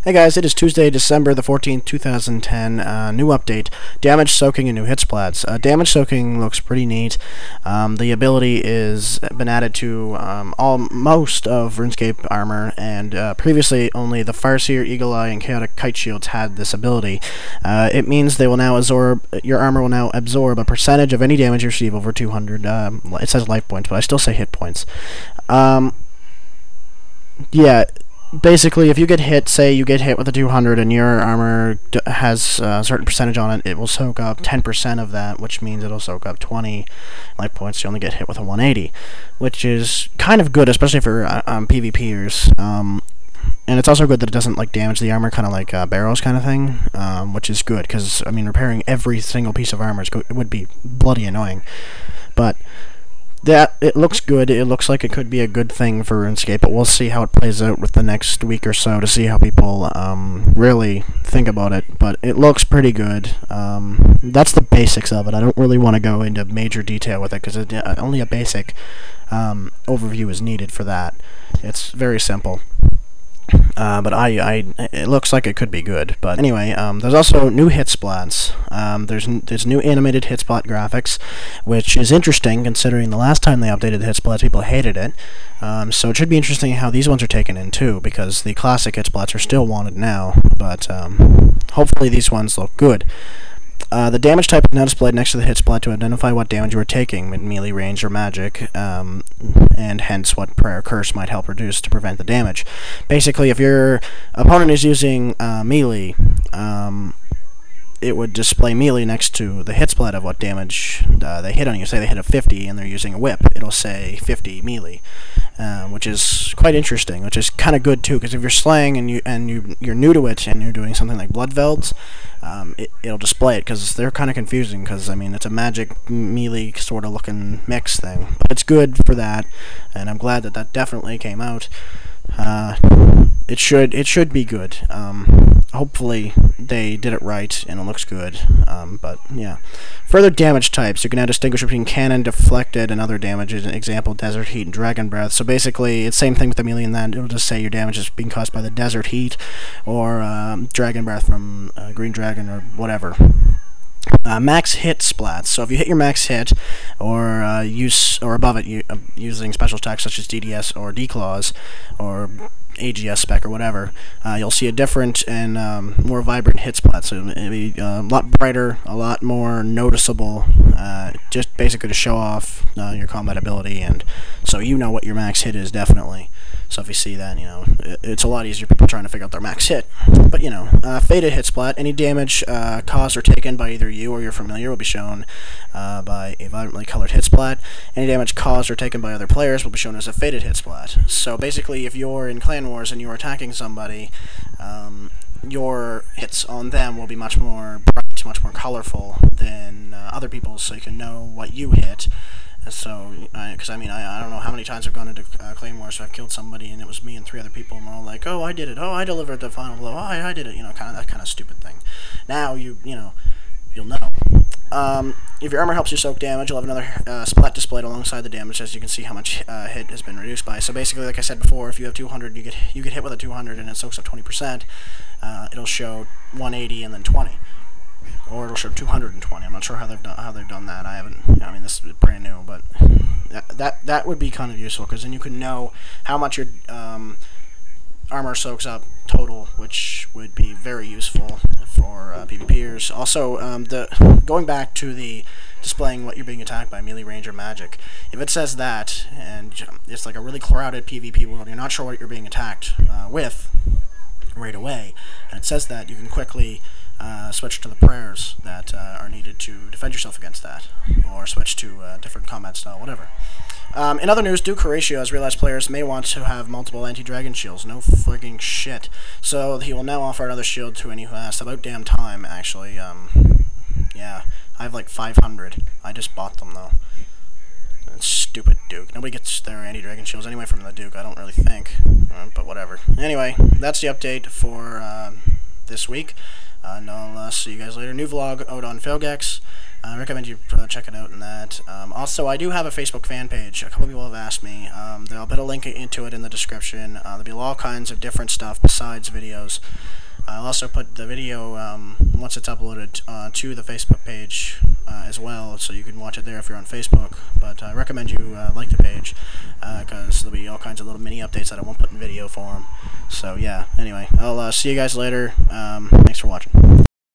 Hey guys, it is Tuesday, December the 14th, 2010. New update. Damage soaking and new Hitsplats. Damage soaking looks pretty neat. The ability is been added to most of RuneScape armor, and previously only the Farseer, Eagle Eye, and Chaotic Kite Shields had this ability. It means they will now your armor will now absorb a percentage of any damage you receive over 200. It says life points, but I still say hit points. Yeah. Basically, if you get hit, say you get hit with a 200 and your armor has a certain percentage on it, it will soak up 10% of that, which means it'll soak up 20 life points. You only get hit with a 180, which is kind of good, especially for PvPers. And it's also good that it doesn't damage the armor, kind of like barrows kind of thing, which is good, because, I mean, repairing every single piece of armor would be bloody annoying. But it looks good. It looks like it could be a good thing for RuneScape, but we'll see how it plays out with the next week or so to see how people really think about it. But it looks pretty good. That's the basics of it. I don't really want to go into major detail with it because only a basic overview is needed for that. It's very simple. But it looks like it could be good. But anyway, there's also new Hitsplats. There's new animated Hitsplat graphics, which is interesting considering the last time they updated the Hitsplats, people hated it. So it should be interesting how these ones are taken in too, because the classic Hitsplats are still wanted now. But hopefully these ones look good. The damage type is now displayed next to the Hitsplat to identify what damage you are taking, melee, range, or magic, and hence what prayer curse might help reduce to prevent the damage. Basically, if your opponent is using melee, it would display melee next to the Hitsplat of what damage they hit on you. Say they hit a 50 and they're using a whip, it'll say 50 melee, which is quite interesting, which is kind of good too, because if you're slaying and you're new to it and you're doing something like Blood Velds, it'll display it, because they're kind of confusing, because I mean it's a magic melee sort of looking mix thing, but it's good for that, and I'm glad that definitely came out. It should be good. Hopefully they did it right and it looks good. But yeah, further damage types. You can now distinguish between cannon, deflected, and other damages. An example: desert heat and dragon breath. So basically, it's same thing with the melee in that it'll just say your damage is being caused by the desert heat or dragon breath from green dragon or whatever. Max hit splats. So if you hit your max hit, or above it, using special attacks such as DDS or D-Claws, or AGS spec or whatever, you'll see a different and more vibrant hit splat. So it'll be a lot brighter, a lot more noticeable, just basically to show off your combat ability, and so you know what your max hit is definitely. So if you see that, you know, it's a lot easier for people trying to figure out their max hit. But, you know, faded hit splat. Any damage caused or taken by either you or your familiar will be shown by a vibrantly colored hit splat. Any damage caused or taken by other players will be shown as a faded hit splat. So basically, if you're in Clan Wars and you're attacking somebody, your hits on them will be much more bright, much more colorful than other people's, so you can know what you hit. So, because I mean, I don't know how many times I've gone into Clan Wars, so I've killed somebody and it was me and 3 other people, and we're all like, oh, I did it, oh, I delivered the final blow, oh, I did it, you know, that kind of stupid thing. Now, you'll know. If your armor helps you soak damage, you'll have another splat displayed alongside the damage, as you can see how much hit has been reduced by. So basically, like I said before, if you have 200, you get hit with a 200 and it soaks up 20%, it'll show 180 and then 20. Or it'll show 220. I'm not sure how they've done that. I haven't. I mean, this is brand new, but that would be kind of useful, because then you can know how much your armor soaks up total, which would be very useful for PvPers. Also, going back to the displaying what you're being attacked by, melee, range, or magic. If it says that, and it's like a really crowded PvP world, you're not sure what you're being attacked with right away, and it says that, you can quickly switch to the prayers that are needed to defend yourself against that, or switch to a different combat style, whatever. In other news, Duke Horatio has realized players may want to have multiple anti-dragon shields. No frigging shit. So he will now offer another shield to any who asks. About damn time, actually. Yeah, I have like 500. I just bought them, though. Stupid Duke. Nobody gets their anti-dragon shields anyway from the Duke, I don't really think. But whatever. Anyway, that's the update for this week. And I'll see you guys later. New vlog out on Failgex. I recommend you check it out in that. Also, I do have a Facebook fan page. A couple people have asked me. I'll put a link into it in the description. There'll be all kinds of different stuff besides videos. I'll also put the video, once it's uploaded, to the Facebook page as well, so you can watch it there if you're on Facebook. But I recommend you like the page, because there'll be all kinds of little mini updates that I won't put in video form. So yeah, anyway, I'll see you guys later. Thanks for watching.